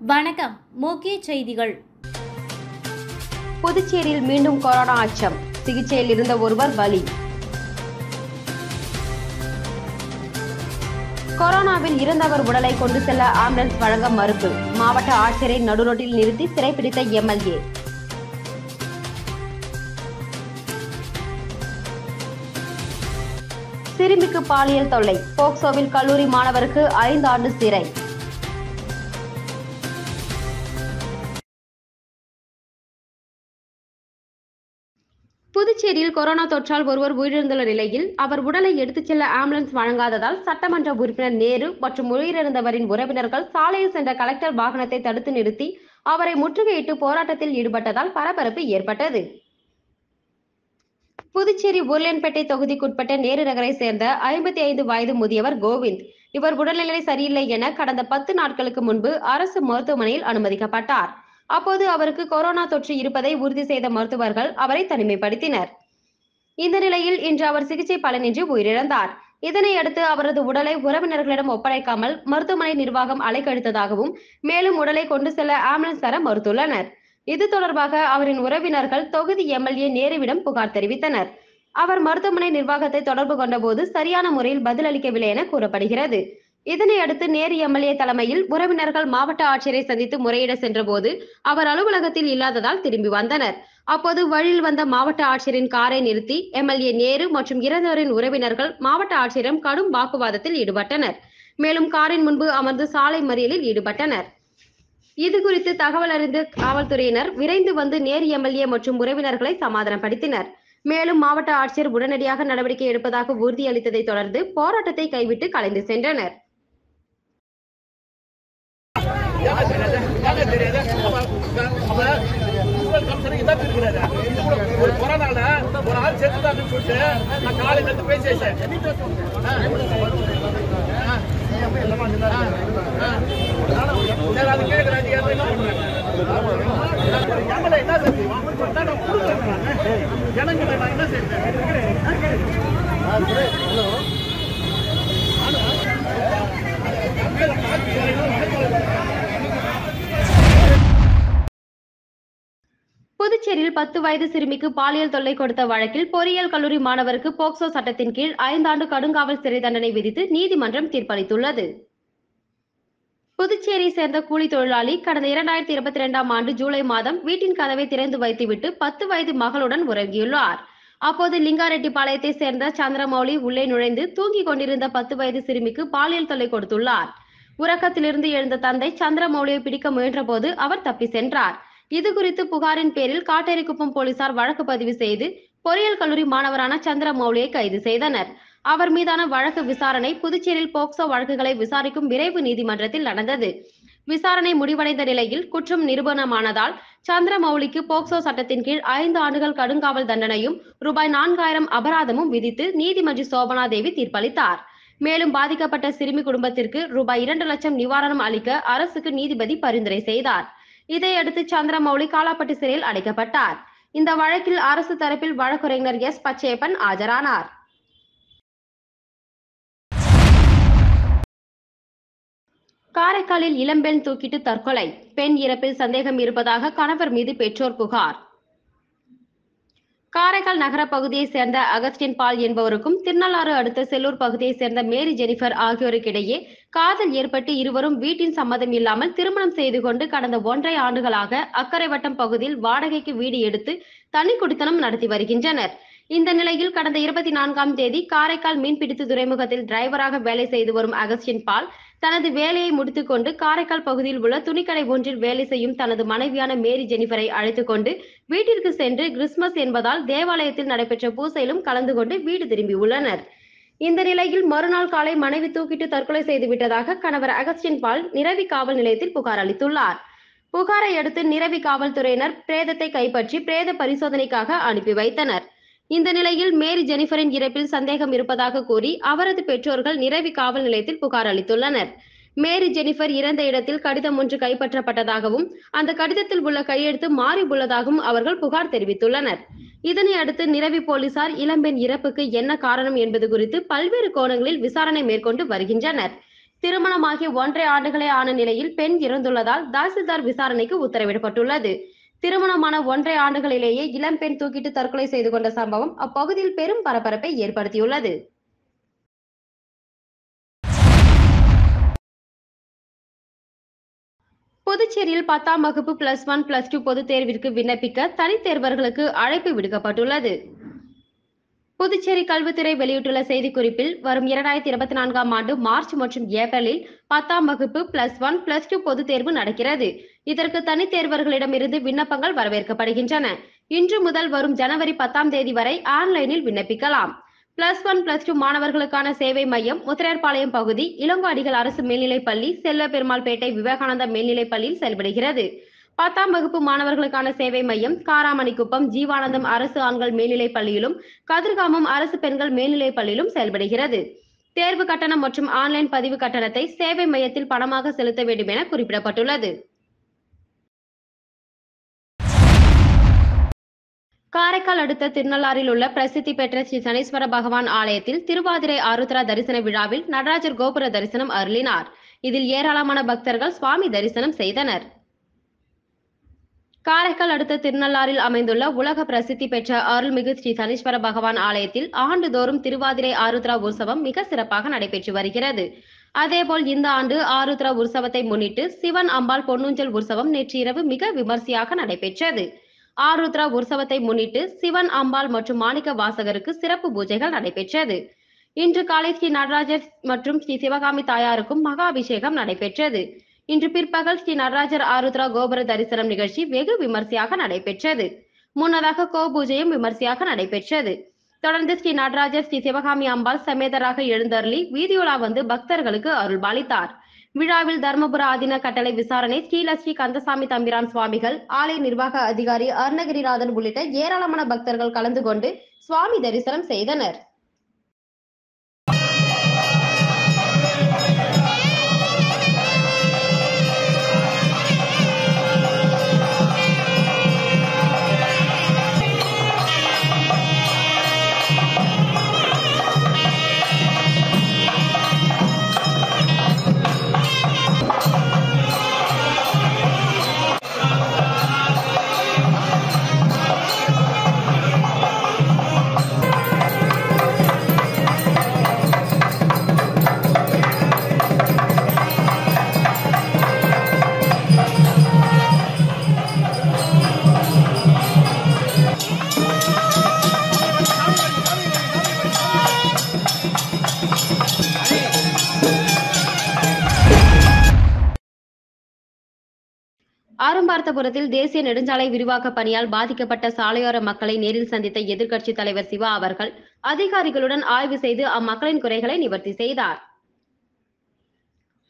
வணக்கம். முக்கிய செய்திகள். புதுச்சேரியில் மீண்டும் கொரோனா அச்சம். சிகிச்சையில் இருந்த ஒருவர் பலி. கொரோனாவில் இறந்தவர் உடலை கொண்டு செல்ல ஆம்புலன்ஸ் வழங்க மறுப்பு. மாவட்ட ஆட்சியரை நடுரோட்டில் நிறுத்தி சிறைப்பிடித்த எம்எல்ஏ. சிறுமிக்கு பாலியல் தொல்லை. போக்சோவில் கல்லூரி மாணவருக்கு 5 ஆண்டு சிறை. புதுச்சேரியில் கொரோனா தொற்றால் ஒருவர் உயிரிழந்துள்ள நிலையில் அவர் உடலை எடுத்துச் செல்ல ஆம்புலன்ஸ் வழங்காததால் சட்டமன்ற உறுப்பினர் நேரு மற்றும் உயிரிழந்தவரின் உறவினர்கள் சாலையில் சென்ற கலெக்டர் வாகனத்தை தடுத்து நிறுத்தி அவரை முற்றுகையிட்டு போராட்டத்தில் ஈடுபட்டதால் பரபரப்பு ஏற்பட்டது. புதுச்சேரி உருளையன்பேட்டை தொகுதிக்குட்பட்ட நேரு நகரை சேர்ந்த 55 வயது முதியவர் கோவிந்த். இவர் உடல்நிலை சரியில்லை என கடந்த 10 நாட்களுக்கு முன்பு அரசு மருத்துவமனையில் அனுமதிக்கப்பட்டார். அப்போது அவருக்கு கொரோனா தொற்று இருப்பதை உறுதி செய்த மருத்துவர்கள் அவரை தனிமைப்படுத்தினர். இந்த நிலையில் இன்று அவர் சிகிச்சை பலனின்றி உயிரிழந்தார். இதனையடுத்து அவரது உடலை உறவினர்களிடம் ஒப்படைக்காமல் மருத்துவமனை நிர்வாகம் அலைக்கழித்ததாகவும் மேலும் உடலை கொண்டு செல்ல ஆம்புலன்ஸ் தர மறுத்துள்ளனர். இது தொடர்பாக அவரின் உறவினர்கள் தொகுதி எம்எல்ஏ நேருவிடம் புகார் தெரிவித்தனர். அவர் மருத்துவமனை நிர்வாகத்தை தொடர்பு கொண்டபோது சரியான முறையில் பதிலளிக்கவில்லை என கூறப்படுகிறது. இதனையடுத்து நேரு எம்எல்ஏ தலைமையில் உறவினர்கள் மாவட்ட ஆட்சியரை சந்தித்து முறையிட சென்றபோது அவர் அலுவலகத்தில் இல்லாததால் திரும்பி வந்தனர். அப்போது வழியில் வந்த மாவட்ட ஆட்சியரின் காரை நிறுத்தி எம்எல்ஏ நேரு மற்றும் இறந்தவரின் உறவினர்கள் மாவட்ட ஆட்சியரிடம் கடும் வாக்குவாதத்தில் ஈடுபட்டனர். மேலும் காரின் முன்பு அமர்ந்து சாலை மறியலில் ஈடுபட்டனர். இதுகுறித்து தகவல் அறிந்து காவல்துறையினர் விரைந்து வந்து நேரு எம்எல்ஏ மற்றும் உறவினர்களை சமாதானப்படுத்தினர். மேலும் மாவட்ட ஆட்சியர் உடனடியாக நடவடிக்கை எடுப்பதாக உறுதியளித்ததை தொடர்ந்து போராட்டத்தை கைவிட்டு கலைந்து சென்றனர். புதுச்சேரியில் 10 வயது சிறுமிக்கு பாலியல் தொல்லை கொடுத்த வழக்கில் பொறியியல் கல்லூரி மாணவருக்கு போக்சோ சட்டத்தின் கீழ் 5 ஆண்டு கடுங்காவல் சிறை தண்டனை விதித்து நீதிமன்றம் தீர்ப்பளித்துள்ளது. புதுச்சேரியை சேர்ந்த கூலி தொழிலாளி கடந்த 2022ஆம் ஆண்டு ஜூலை மாதம் வீட்டின் கதவை திறந்து வைத்துவிட்டு 10 வயது மகளுடன் உறங்கியுள்ளார். அப்போது லிங்காரெட்டிப்பாளையத்தை சேர்ந்த சந்திரமௌலி உள்ளே நுழைந்து தூங்கிக் கொண்டிருந்த 10 வயது சிறுமிக்கு பாலியல் தொல்லை கொடுத்துள்ளார். உறக்கத்திலிருந்து எழுந்த தந்தை சந்திரமௌலியை பிடிக்க முயன்றபோது அவர் தப்பி சென்றார். இதுகுறித்து புகாரின் பேரில் காட்டேரிக்குப்பம் போலீசார் வழக்கு பதிவு செய்து பொறியியல் கல்லூரி மாணவரான சந்திரமௌலியை கைது செய்தனர். அவர் மீதான வழக்கு விசாரணை புதுச்சேரியில் போக்சோ வழக்குகளை விசாரிக்கும் விரைவு நீதிமன்றத்தில் நடந்தது. விசாரணை முடிவடைந்த நிலையில் குற்றம் நிரூபணமானதால் சந்திரமௌலிக்கு போக்சோ சட்டத்தின் கீழ் 5 ஆண்டுகள் கடுங்காவல் தண்டனையும் ரூபாய் 4000 அபராதமும் விதித்து நீதிமன்ற சோபனா தேவி தீர்ப்பளித்தார். மேலும் பாதிக்கப்பட்ட சிறுமி குடும்பத்திற்கு ரூபாய் 2 லட்சம் நிவாரணம் அளிக்க அரசுக்கு நீதிபதி பரிந்துரை செய்தார். இதையடுத்து சந்திரமௌலி காலாப்பட்டு சிறையில் அடைக்கப்பட்டார். இந்த வழக்கில் அரசு தரப்பில் வழக்கறிஞர் எஸ். பச்சையப்பன் ஆஜரானார். காரைக்காலில் இளம்பெண் தூக்கிட்டு தற்கொலை. பெண் இறப்பில் சந்தேகம் இருப்பதாக கணவர் மீது பெற்றோர் புகார். காரைக்கால் நகர பகுதியை சேர்ந்த அகஸ்டின் பால் என்பவருக்கும் திருநள்ளாறு அடுத்த செல்லூர் பகுதியை சேர்ந்த மேரி ஜெனிஃபர் ஆகியோருக்கிடையே காதல் ஏற்பட்டு இருவரும் வீட்டின் சம்மதம் இல்லாமல் திருமணம் செய்து கொண்டு கடந்த 1.5 ஆண்டுகளாக அக்கரைவட்டம் பகுதியில் வாடகைக்கு வீடு எடுத்து தனி குடித்தனம் நடத்தி வருகின்றனர். இந்த நிலையில் கடந்த 24ஆம் தேதி காரைக்கால் மீன்பிடித்து துறைமுகத்தில் டிரைவராக வேலை செய்து வரும் அகஸ்டின் பால் தனது வேலையை முடித்துக் கொண்டு காரைக்கால் பகுதியில் உள்ள துணிக்கடை ஒன்றில் வேலை செய்யும் தனது மனைவியான மேரி ஜெனிஃபரை அழைத்துக் கொண்டு வீட்டிற்கு சென்று கிறிஸ்துமஸ் என்பதால் தேவாலயத்தில் நடைபெற்ற பூசையிலும் கலந்து கொண்டு வீடு திரும்பியுள்ளனர். இந்த நிலையில் மறுநாள் காலை மனைவி தூக்கிட்டு தற்கொலை செய்து விட்டதாக கணவர் அகஸ்டின் பால் நிரவி காவல் நிலையத்தில் புகார் அளித்துள்ளார். புகாரை அடுத்து நிரவி காவல்துறையினர் பிரேதத்தை கைப்பற்றி பிரேத பரிசோதனைக்காக அனுப்பி வைத்தனர். இந்த நிலையில் மேரி ஜெனிஃபரின் இறப்பில் சந்தேகம் இருப்பதாக கூறி அவரது பெற்றோர்கள் நிரவி காவல் நிலையத்தில் புகார் அளித்துள்ளனர். மேரி ஜெனிஃபர் இறந்த இடத்தில் கடிதம் ஒன்று கைப்பற்றப்பட்டதாகவும் அந்த கடிதத்தில் உள்ள கையெழுத்து மாறி உள்ளதாகவும் அவர்கள் புகார் தெரிவித்துள்ளனர். இதனை அடுத்து நிரவி போலீசார் இளம்பெண் இறப்புக்கு என்ன காரணம் என்பது குறித்து பல்வேறு கோணங்களில் விசாரணை மேற்கொண்டு வருகின்றனர். திருமணமாகி 1.5 ஆண்டுகளே ஆன நிலையில் பெண் இறந்துள்ளதால் தாசில்தார் விசாரணைக்கு உத்தரவிடப்பட்டுள்ளது. திருமணமான 1.5 ஆண்டுகளிலேயே இளம்பெண் தூக்கிட்டு தற்கொலை செய்து கொண்ட சம்பவம் அப்பகுதியில் பெரும் பரபரப்பை ஏற்படுத்தியுள்ளது. புதுச்சேரியில் 10ஆம் வகுப்பு +1, +2 பொதுத் தேர்விற்கு விண்ணப்பிக்க தனித்தேர்வர்களுக்கு அழைப்பு விடுக்கப்பட்டுள்ளது. புதுச்சேரி கல்வித்துறை வெளியிட்டுள்ள செய்திக்குறிப்பில், வரும் 2024ஆம் ஆண்டு மார்ச் மற்றும் ஏப்ரலில் 10ஆம் வகுப்பு +1, +2 பொதுத் தேர்வு நடக்கிறது. இதற்கு தனித்தேர்வர்களிடமிருந்து விண்ணப்பங்கள் வரவேற்கப்படுகின்றன. இன்று முதல் வரும் ஜனவரி 10ஆம் தேதி வரை ஆன்லைனில் விண்ணப்பிக்கலாம். +1, +2 மாணவர்களுக்கான சேவை மையம் முத்திரையர்பாளையம் பகுதி இளங்கோஅடிகள் அரசு மேல்நிலைப்பள்ளி, செல்வபெருமாள்பேட்டை விவேகானந்தா மேல்நிலைப்பள்ளியில் செயல்படுகிறது. 10ஆம் வகுப்பு மாணவர்களுக்கான சேவை மையம் காராமணிக்குப்பம் ஜீவானந்தம் அரசு ஆண்கள் மேல்நிலைப் பள்ளியிலும், கதிர்காமம் அரசு பெண்கள் மேல்நிலைப் பள்ளியிலும் செயல்படுகிறது. தேர்வு கட்டணம் மற்றும் ஆன்லைன் பதிவு கட்டணத்தை சேவை மையத்தில் பணமாக செலுத்த வேண்டும் என குறிப்பிடப்பட்டுள்ளது. காரைக்கால் அடுத்த திருநள்ளாறில் உள்ள பிரசித்தி பெற்ற ஸ்ரீ சனீஸ்வர பகவான் ஆலயத்தில் திருவாதிரை ஆருத்ரா தரிசன விழாவில் நடராஜர் கோபுர தரிசனம் அருளினார். இதில் ஏராளமான பக்தர்கள் சுவாமி தரிசனம் செய்தனர். காரைக்கால் அடுத்த திருநள்ளாறில் அமைந்துள்ள உலக பிரசித்தி பெற்ற அருள்மிகு ஸ்ரீ சனீஸ்வர பகவான் ஆலயத்தில் ஆண்டுதோறும் திருவாதிரை ஆருத்ரா உற்சவம் மிக சிறப்பாக நடைபெற்று வருகிறது. அதேபோல் இந்த ஆண்டு ஆருத்ரா உற்சவத்தை முன்னிட்டு சிவன் அம்பாள் பொன்னூஞ்சல் உற்சவம் நேற்று இரவு மிக விமர்சையாக நடைபெற்றது. ஆருத்ரா உற்சவத்தை முன்னிட்டு சிவன் அம்பாள் மற்றும் மாணிக்க வாசகருக்கு சிறப்பு பூஜைகள் நடைபெற்றது. இன்று காலை ஸ்ரீ நடராஜர் மற்றும் ஸ்ரீ சிவகாமி தாயாருக்கும் மகா அபிஷேகம் நடைபெற்றது. இன்று பிற்பகல் ஸ்ரீ நடராஜர் ஆருத்ரா கோபுர தரிசனம் நிகழ்ச்சி வெகு விமர்சையாக நடைபெற்றது. முன்னதாக கோபூஜையும் விமர்சையாக நடைபெற்றது. தொடர்ந்து ஸ்ரீ நடராஜர் ஸ்ரீ சிவகாமி அம்பாள் சமேதராக எழுந்தருளி வீதியுலா வந்து பக்தர்களுக்கு அருள்பாலித்தார். விழாவில் தர்மபுர ஆதீன கட்டளை விசாரணை ஸ்ரீலஸ்ரீ கந்தசாமி தம்பிரான் சுவாமிகள், ஆலய நிர்வாக அதிகாரி அருணகிரிநாதன் உள்ளிட்ட ஏராளமான பக்தர்கள் கலந்து கொண்டு சுவாமி தரிசனம் செய்தனர். அரும்பார்த்தபுரத்தில் தேசிய நெடுஞ்சாலை விரிவாக்க பணியால் பாதிக்கப்பட்ட சாலையோர மக்களை நேரில் சந்தித்த எதிர்க்கட்சித் தலைவர் சிவா அவர்கள் அதிகாரிகளுடன் ஆய்வு செய்து அம்மக்களின் குறைகளை நிவர்த்தி செய்தார்.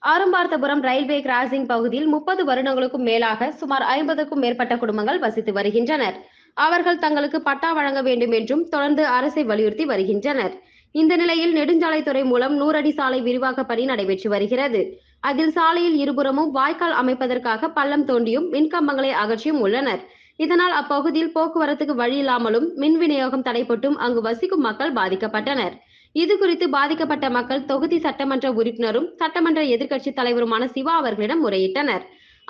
அரும்பார்த்தபுரம் ரயில்வே கிராசிங் பகுதியில் 30 வருடங்களுக்கும் மேலாக சுமார் 50க்கும் மேற்பட்ட குடும்பங்கள் வசித்து வருகின்றனர். அவர்கள் தங்களுக்கு பட்டா வழங்க வேண்டும் என்றும் தொடர்ந்து அரசை வலியுறுத்தி வருகின்றனர். இந்த நிலையில் நெடுஞ்சாலைத்துறை மூலம் 100 அடி சாலை விரிவாக்க பணி நடைபெற்று வருகிறது. அதில் சாலையில் இருபுறமும் வாய்க்கால் அமைப்பதற்காக பள்ளம் தோண்டியும் மின்கம்பங்களை அகற்றியும் உள்ளனர். இதனால் அப்பகுதியில் போக்குவரத்துக்கு வழி இல்லாமலும் மின் விநியோகம் தடைபட்டும் அங்கு வசிக்கும் மக்கள் பாதிக்கப்பட்டனர். இதுகுறித்து பாதிக்கப்பட்ட மக்கள் தொகுதி சட்டமன்ற உறுப்பினரும் சட்டமன்ற எதிர்க்கட்சி தலைவருமான சிவா அவர்களிடம் முறையிட்டனர்.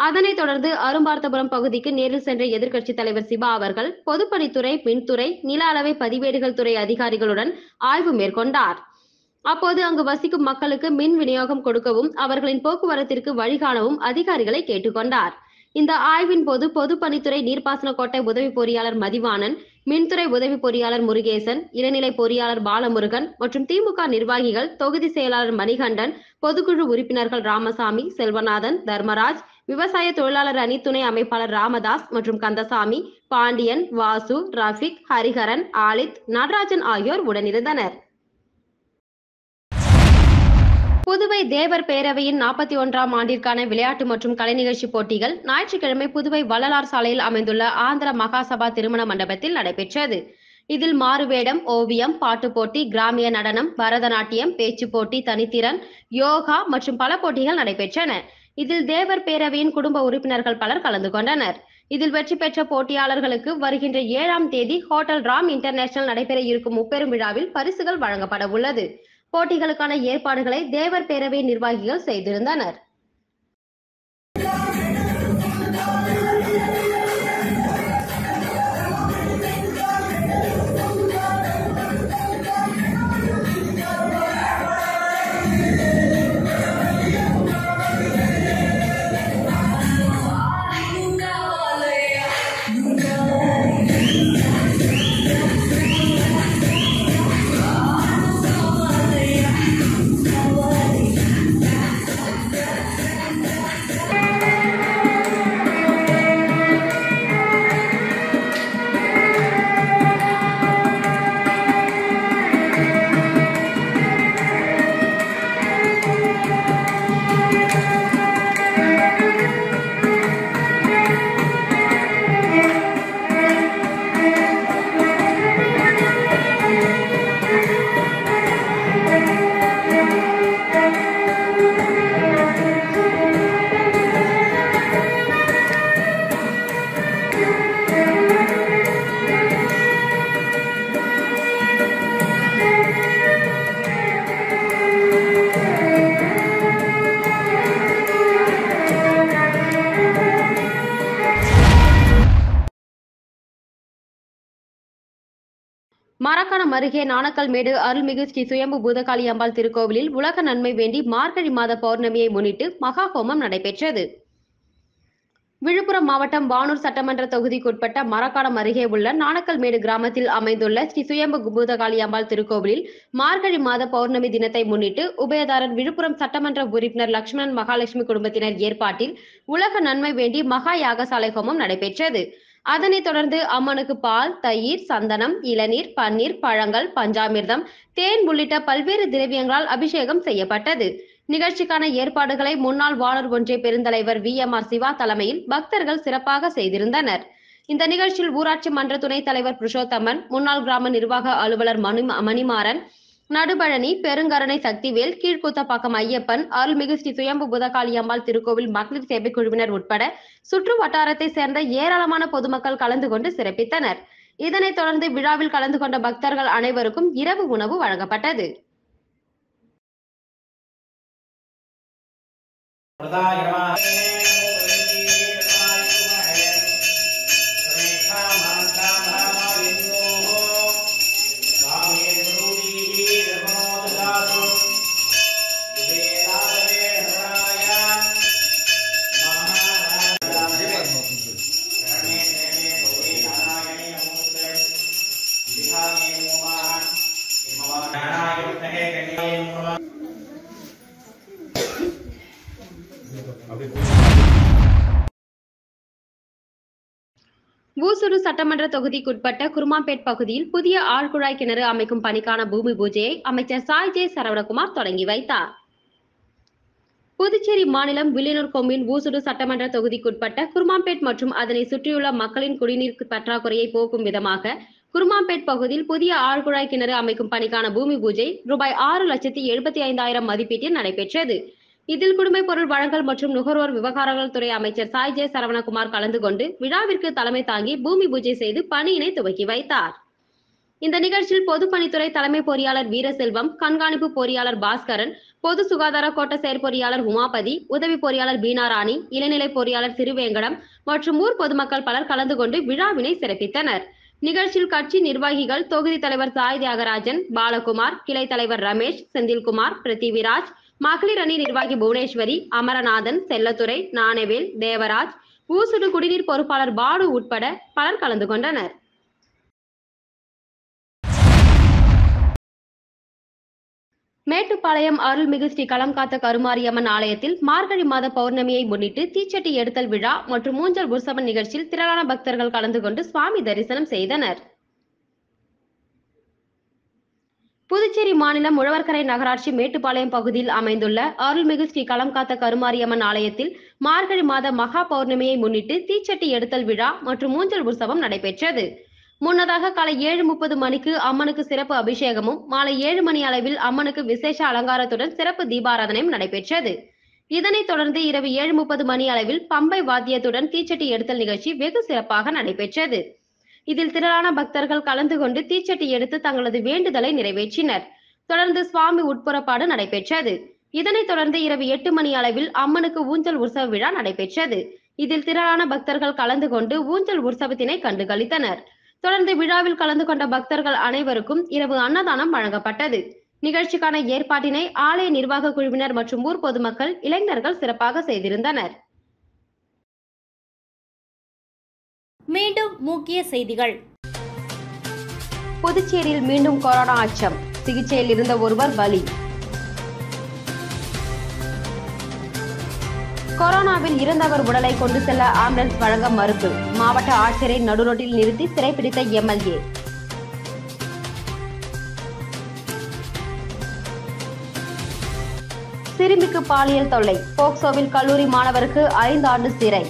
அதனைத் தொடர்ந்து அரும்பார்த்தபுரம் பகுதிக்கு நேரில் சென்ற எதிர்க்கட்சி தலைவர் சிவா அவர்கள் பொதுப்பணித்துறை, மின்துறை, நில அளவை பதிவேடுகள் துறை அதிகாரிகளுடன் ஆய்வு மேற்கொண்டார். அப்போது அங்கு வசிக்கும் மக்களுக்கு மின் விநியோகம் கொடுக்கவும் அவர்களின் போக்குவரத்திற்கு வழிகாணவும் அதிகாரிகளை கேட்டுக்கொண்டார். இந்த ஆய்வின் போது பொதுப்பணித்துறை நீர்ப்பாசன கோட்டை உதவி பொறியாளர் மதிவாணன், மின்துறை உதவி பொறியாளர் முருகேசன், இளநிலை பொறியாளர் பாலமுருகன் மற்றும் திமுக நிர்வாகிகள், தொகுதி செயலாளர் மணிகண்டன், பொதுக்குழு உறுப்பினர்கள் ராமசாமி, செல்வநாதன், தர்மராஜ், விவசாய தொழிலாளர் அணி துணை அமைப்பாளர் ராமதாஸ் மற்றும் கந்தசாமி, பாண்டியன், வாசு, ரஃபிக், ஹரிஹரன், ஆலித், நடராஜன் ஆகியோர் உடனிருந்தனர். புதுவை தேவர் பேரவையின் 41ஆம் ஆண்டிற்கான விளையாட்டு மற்றும் கலை நிகழ்ச்சி போட்டிகள் ஞாயிற்றுக்கிழமை புதுவை வள்ளலார் சாலையில் அமைந்துள்ள ஆந்திர மகாசபா திருமண மண்டபத்தில் நடைபெற்றது. இதில் மாறுவேடம், ஓவியம், பாட்டு போட்டி, கிராமிய நடனம், பரதநாட்டியம், பேச்சு போட்டி, தனித்திறன், யோகா மற்றும் பல போட்டிகள் நடைபெற்றன. இதில் தேவர் பேரவையின் குடும்ப உறுப்பினர்கள் பலர் கலந்து கொண்டனர். இதில் வெற்றி பெற்ற போட்டியாளர்களுக்கு வருகின்ற 7ஆம் தேதி ஹோட்டல் ராம் இன்டர்நேஷனல் நடைபெற இருக்கும் முப்பெரும் விழாவில் பரிசுகள் வழங்கப்பட உள்ளது. போட்டிகளுக்கான ஏற்பாடுகளை தேவர் பேரவை நிர்வாகிகள் செய்திருந்தனர். மரக்காணம் அருகே நாணக்கல்மேடு அருள்மிகு ஸ்ரீ சுயம்பு பூதகாளி அம்பாள் திருக்கோவிலில் உலக நன்மை வேண்டி மார்கழி மாத பௌர்ணமியை முன்னிட்டு மகா ஹோமம் நடைபெற்றது. விழுப்புரம் மாவட்டம் வானூர் சட்டமன்ற தொகுதிக்குட்பட்ட மரக்காணம் அருகே உள்ள நாணக்கல்மேடு கிராமத்தில் அமைந்துள்ள ஸ்ரீ சுயம்பு பூதகாளி அம்பாள் திருக்கோவிலில் மார்கழி மாத பௌர்ணமி தினத்தை முன்னிட்டு உபயதாரர் விழுப்புரம் சட்டமன்ற உறுப்பினர் லட்சுமணன் மகாலட்சுமி குடும்பத்தினர் ஏற்பாட்டில் உலக நன்மை வேண்டி மகா யாகசாலை ஹோமம் நடைபெற்றது. அதனைத் தொடர்ந்து அம்மனுக்கு பால், தயிர், சந்தனம், இளநீர், பன்னீர், பழங்கள், பஞ்சாமிர்தம், தேன் உள்ளிட்ட பல்வேறு திரவியங்களால் அபிஷேகம் செய்யப்பட்டது. நிகழ்ச்சிக்கான ஏற்பாடுகளை முன்னாள் வானூர் ஒன்றிய பெருந்தலைவர் VMR சிவா தலைமையில் பக்தர்கள் சிறப்பாக செய்திருந்தனர். இந்த நிகழ்ச்சியில் ஊராட்சி மன்ற துணைத் தலைவர் புருஷோத்தமன், முன்னாள் கிராம நிர்வாக அலுவலர் மணிமாறன், நடுபழனி, பெருங்கருணை சக்திவேல், கீழ்குத்தப்பாக்கம் ஐயப்பன், அருள்மிகு ஸ்ரீ சுயம்பு பூதகாளி அம்பாள் திருக்கோவில் மகளிர் சேவை குழுவினர் உட்பட சுற்று வட்டாரத்தை சேர்ந்த ஏராளமான பொதுமக்கள் கலந்து கொண்டு சிறப்பித்தனர். இதனைத் தொடர்ந்து விழாவில் கலந்து கொண்ட பக்தர்கள் அனைவருக்கும் இரவு உணவு வழங்கப்பட்டது. ஊசுடு சட்டமன்ற தொகுதிக்குட்பட்ட குருமாம்பேட் பகுதியில் புதிய ஆழ்குழாய் கிணறு அமைக்கும் பணிக்கான பூமி பூஜையை அமைச்சர் சாய் ஜே சரவணகுமார் தொடங்கி வைத்தார். புதுச்சேரி மாநிலம் வில்லியனூர் கொம்யூன் ஊசுடு சட்டமன்ற தொகுதிக்குட்பட்ட குருமாம்பேட் மற்றும் அதனை சுற்றியுள்ள மக்களின் குடிநீர் பற்றாக்குறையை போக்கும் விதமாக குருமாம்பேட் பகுதியில் புதிய ஆழ்குழாய் கிணறு அமைக்கும் பணிக்கான பூமி பூஜை ரூபாய் 6,75,000 மதிப்பீட்டில் நடைபெற்றது. இதில் குடிமைப் பொருள் வழங்கல் மற்றும் நுகர்வோர் விவகாரங்கள் துறை அமைச்சர் சாய் ஜே சரவணகுமார் கலந்து கொண்டு விழாவிற்கு தலைமை தாங்கி பூமி பூஜை செய்து பணியினை துவக்கி வைத்தார். இந்த நிகழ்ச்சியில் பொதுப்பணித்துறை தலைமை பொறியாளர் வீரசெல்வம், கண்காணிப்பு பொறியாளர் பாஸ்கரன், பொது சுகாதார கோட்ட செயற்பொறியாளர் உமாபதி, உதவி பொறியாளர் பீனாராணி, இளநிலை பொறியாளர் திருவேங்கடம் மற்றும் ஊர் பொதுமக்கள் பலர் கலந்து கொண்டு விழாவினை சிறப்பித்தனர். நிகழ்ச்சியில் கட்சி நிர்வாகிகள், தொகுதி தலைவர் சாய் தியாகராஜன், பாலகுமார், கிளை தலைவர் ரமேஷ், செந்தில்குமார், பிருத்திவிராஜ், மகளிர் அணி நிர்வாகி புவனேஸ்வரி, அமரநாதன், செல்லத்துறை, நானவேல், தேவராஜ், ஊசுடு குடிநீர் பொறுப்பாளர் பாடு உட்பட பலர் கலந்து கொண்டனர். மேட்டுப்பாளையம் அருள்மிகு ஸ்ரீ களம்காத்த கருமாரியம்மன் ஆலயத்தில் மார்கழி மாத பௌர்ணமியை முன்னிட்டு தீச்சட்டி எடுத்தல் விழா மற்றும் மூஞ்சல் உற்சவம் நிகழ்ச்சியில் திரளான பக்தர்கள் கலந்து கொண்டு சுவாமி தரிசனம் செய்தனர். புதுச்சேரி மாநிலம் உழவர்கரை நகராட்சி மேட்டுப்பாளையம் பகுதியில் அமைந்துள்ள அருள்மிகு ஸ்ரீ களம்காத்த கருமாரியம்மன் ஆலயத்தில் மார்கழி மாத மகா பௌர்ணமியை முன்னிட்டு தீச்சட்டி எடுத்தல் விழா மற்றும் மூஞ்சல் உற்சவம் நடைபெற்றது. முன்னதாக காலை 7:30 மணிக்கு அம்மனுக்கு சிறப்பு அபிஷேகமும், மாலை 7 மணி அளவில் அம்மனுக்கு விசேஷ அலங்காரத்துடன் சிறப்பு தீபாராதனையும் நடைபெற்றது. இதனைத் தொடர்ந்து இரவு 7:30 மணி அளவில் பம்பை வாத்தியத்துடன் தீச்சட்டி எடுத்தல் நிகழ்ச்சி வெகு சிறப்பாக நடைபெற்றது. இதில் திரளான பக்தர்கள் கலந்து கொண்டு தீச்சட்டி எடுத்து தங்களது வேண்டுதலை நிறைவேற்றினர். தொடர்ந்து சுவாமி உட்புறப்பாடு நடைபெற்றது. இதனைத் தொடர்ந்து இரவு 8 மணி அளவில் அம்மனுக்கு ஊஞ்சல் உற்சவ விழா நடைபெற்றது. இதில் திரளான பக்தர்கள் கலந்து கொண்டு ஊஞ்சல் உற்சவத்தினை கண்டுகளித்தனர். தொடர்ந்து விழாவில் கலந்து கொண்ட பக்தர்கள் அனைவருக்கும் இரவு அன்னதானம் வழங்கப்பட்டது. நிகழ்ச்சிக்கான ஏற்பாட்டினை ஆலய நிர்வாக குழுவினர் மற்றும் ஊர் பொதுமக்கள், இளைஞர்கள் சிறப்பாக செய்திருந்தனர். மீண்டும் முக்கிய செய்திகள். புதுச்சேரியில் மீண்டும் கொரோனா அச்சம். சிகிச்சையில் இருந்த ஒருவர் பலி. கொரோனாவில் இறந்தவர் உடலை கொண்டு செல்ல ஆம்புலன்ஸ் வழங்க மறுப்பு. மாவட்ட ஆட்சியரை நடுரோட்டில் நிறுத்தி சிறைப்பிடித்த எம்எல்ஏ. சிறுமிக்கு பாலியல் தொல்லை. போக்சோவில் கல்லூரி மாணவருக்கு 5 ஆண்டு சிறை.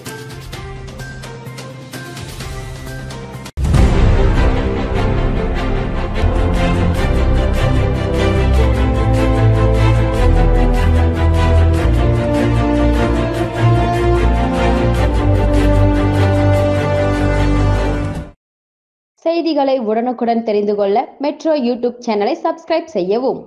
செய்திகளை உடனுக்குடன் தெரிந்து கொள்ள மெட்ரோ யூடியூப் சேனலை சப்ஸ்கிரைப் செய்யவும்.